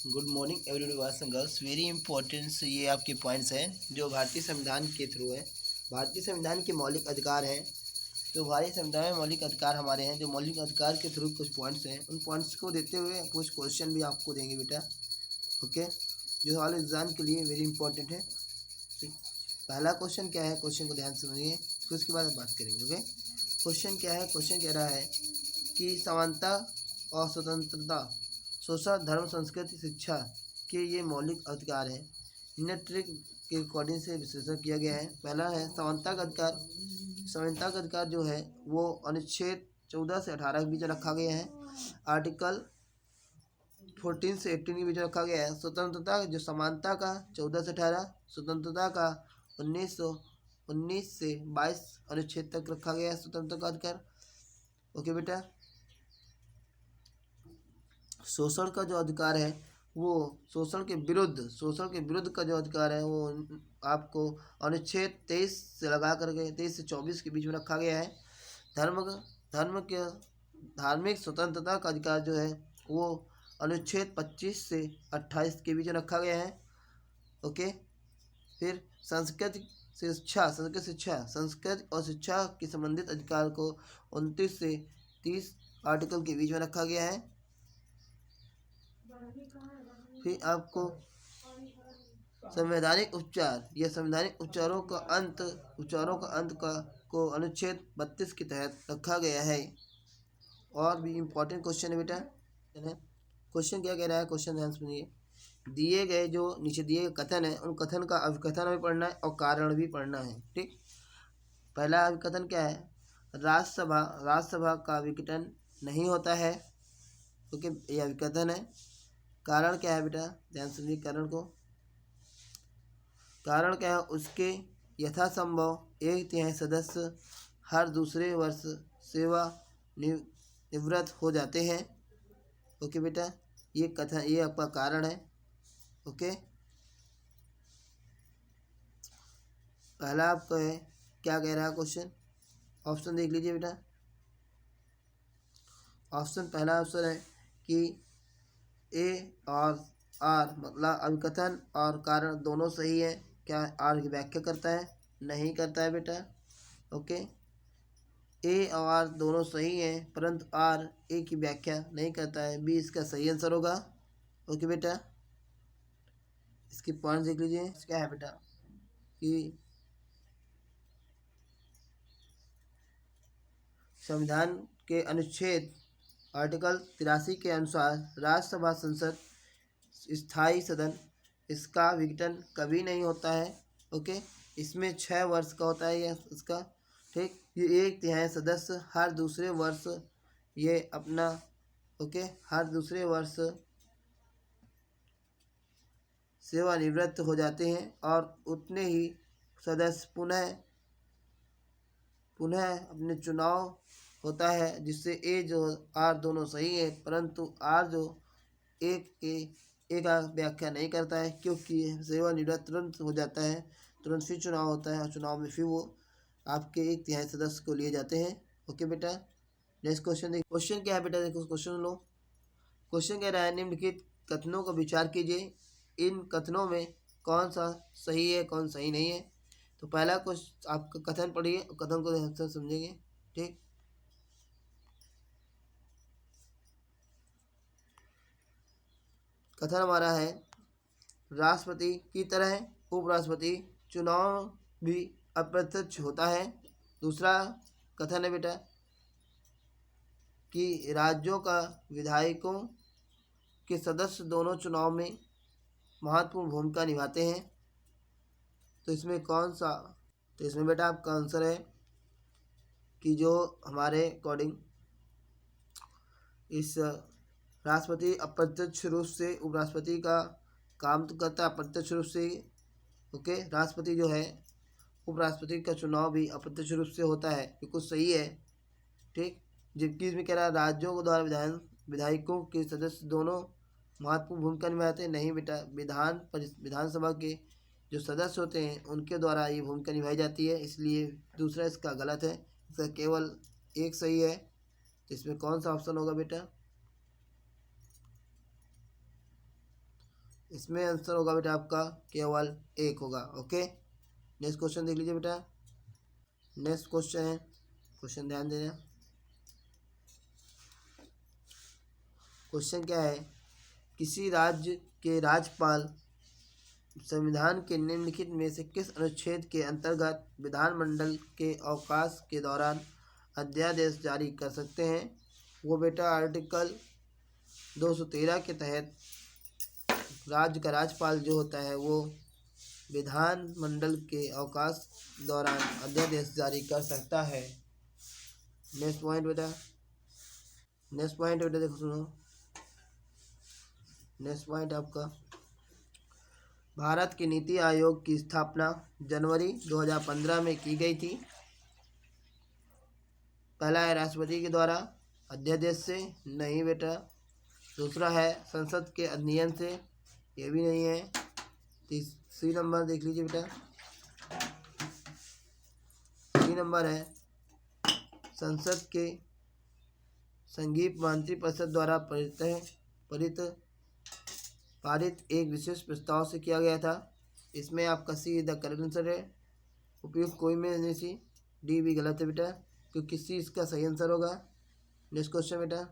Good morning everybody boys and girls. Very important ये आपके points हैं जो भारतीय संविधान के थ्रू है। भारतीय संविधान के मौलिक अधिकार हैं। तो भारतीय संविधान में मौलिक अधिकार हमारे हैं, जो मौलिक अधिकार के थ्रू कुछ पॉइंट्स हैं, उन पॉइंट्स को देते हुए कुछ क्वेश्चन भी आपको देंगे बेटा। ओके, जो सवाल एग्जाम के लिए वेरी इंपॉर्टेंट है। ठीक, पहला क्वेश्चन क्या है, क्वेश्चन को ध्यान से समझिए, फिर उसके बाद बात करेंगे। ओके, क्वेश्चन क्या है, क्वेश्चन कह रहा है कि समानता और स्वतंत्रता, शोषण, धर्म, संस्कृति, शिक्षा के ये मौलिक अधिकार हैं। निम्नलिखित के अकॉर्डिंग से विश्लेषण किया गया है। पहला है समानता का अधिकार। समानता का अधिकार जो है वो अनुच्छेद 14 से 18 के बीच रखा गया है। आर्टिकल 14 से 18 के बीच रखा गया है। स्वतंत्रता जो समानता का 14 से 18, स्वतंत्रता का 19 से 22 अनुच्छेद तक रखा गया है स्वतंत्रता का अधिकार। ओके बेटा, शोषण का जो अधिकार है वो शोषण के विरुद्ध का जो अधिकार है वो आपको अनुच्छेद 23 से लगा करके 23 से 24 के बीच में रखा गया है। धर्म के धार्मिक स्वतंत्रता का अधिकार जो है वो अनुच्छेद 25 से 28 के बीच में रखा गया है। ओके, फिर संस्कृत और शिक्षा के संबंधित अधिकार को 29 से 30 आर्टिकल के बीच में रखा गया है। फिर आपको संवैधानिक उपचार या संवैधानिक उपचारों का अंत को अनुच्छेद 32 के तहत रखा गया है। और भी इम्पोर्टेंट क्वेश्चन है बेटा। क्वेश्चन क्या कह रहा है, क्वेश्चन ध्यान सुनिए। दिए गए जो नीचे दिए गए कथन है, उन कथन का अभिकथन भी पढ़ना है और कारण भी पढ़ना है। ठीक, पहला अभिकथन क्या है, राज्यसभा का विघटन नहीं होता है। ओके, ये अभिकथन है। कारण क्या है बेटा, ध्यान सुनिए कारण को। कारण क्या है, उसके यथासंभव 1/3 सदस्य हर दूसरे वर्ष सेवा निवृत्त हो जाते हैं। ओके बेटा, ये कथन, ये आपका कारण है। ओके, पहला आपका है, क्या कह रहा है क्वेश्चन, ऑप्शन देख लीजिए बेटा। ऑप्शन पहला ऑप्शन है कि ए और आर मतलब अभिकथन और कारण दोनों सही है। क्या आर की व्याख्या करता है? नहीं करता है बेटा। ओके, ए और आर दोनों सही हैं परंतु आर ए की व्याख्या नहीं करता है। बी इसका सही आंसर होगा। ओके बेटा, इसके पॉइंट देख लीजिए। क्या है बेटा कि संविधान के अनुच्छेद आर्टिकल 83 के अनुसार राज्यसभा संसद स्थायी सदन, इसका विघटन कभी नहीं होता है। ओके, इसमें 6 वर्ष का होता है ये इसका। ठीक, ये 1/3 सदस्य हर दूसरे वर्ष ये अपना हर दूसरे वर्ष सेवानिवृत्त हो जाते हैं और उतने ही सदस्य पुनः अपने चुनाव होता है, जिससे ए जो आर दोनों सही है परंतु आर जो एक व्याख्या नहीं करता है, क्योंकि सेवानिवृत्त तुरंत हो जाता है, तुरंत फिर चुनाव होता है और चुनाव में फिर वो आपके 1/3 सदस्य को लिए जाते हैं। ओके बेटा, नेक्स्ट क्वेश्चन देखिए। क्वेश्चन क्या है बेटा, देखो क्वेश्चन लो। क्वेश्चन कह रहा है निम्नलिखित कथनों का विचार कीजिए, इन कथनों में कौन सा सही है कौन सही नहीं है। तो पहला क्वेश्चन आपका कथन पढ़िए, कथन को ध्यान से समझेंगे। ठीक, कथन हमारा है, राष्ट्रपति की तरह उपराष्ट्रपति चुनाव भी अप्रत्यक्ष होता है। दूसरा कथन है बेटा कि राज्यों का विधायकों के सदस्य दोनों चुनाव में महत्वपूर्ण भूमिका निभाते हैं। तो इसमें कौन सा, तो इसमें बेटा आपका आंसर है कि जो हमारे अकॉर्डिंग इस राष्ट्रपति अप्रत्यक्ष रूप से उपराष्ट्रपति का काम तो करता है अप्रत्यक्ष रूप से। ओके, राष्ट्रपति जो है उपराष्ट्रपति का चुनाव भी अप्रत्यक्ष रूप से होता है, बिल्कुल सही है। ठीक, जबकि इसमें कह रहा है राज्यों के द्वारा विधायकों के सदस्य दोनों महत्वपूर्ण भूमिका निभाते हैं। नहीं बेटा, विधानसभा के जो सदस्य होते हैं उनके द्वारा ये भूमिका निभाई जाती है, इसलिए दूसरा इसका गलत है। इसका केवल एक सही है। तो इसमें कौन सा ऑप्शन होगा बेटा, इसमें आंसर होगा बेटा आपका केवल 1 होगा। ओके, नेक्स्ट क्वेश्चन देख लीजिए बेटा। नेक्स्ट क्वेश्चन है, क्वेश्चन ध्यान देना। क्वेश्चन क्या है, किसी राज्य के राज्यपाल संविधान के निम्नलिखित में से किस अनुच्छेद के अंतर्गत विधानमंडल के अवकाश के दौरान अध्यादेश जारी कर सकते हैं? वो बेटा आर्टिकल 213 के तहत राज्य का राज्यपाल जो होता है वो विधानमंडल के अवकाश दौरान अध्यादेश जारी कर सकता है। नेक्स्ट पॉइंट बेटा, नेक्स्ट पॉइंट बेटा देखो सुनो। नेक्स्ट पॉइंट आपका, भारत के नीति आयोग की स्थापना जनवरी 2015 में की गई थी। पहला है राष्ट्रपति के द्वारा अध्यादेश से, नहीं बेटा। दूसरा है संसद के अधिनियम से, ये भी नहीं है। तीसरी नंबर देख लीजिए बेटा, तीसरी नंबर है संसद के संघीय मंत्रिपरिषद द्वारा पारित एक विशेष प्रस्ताव से किया गया था। इसमें आपका सी द करेक्ट आंसर है, उपयुक्त कोई में नहीं सी, डी भी गलत है बेटा, क्योंकि सी इसका सही आंसर होगा। नेक्स्ट क्वेश्चन बेटा,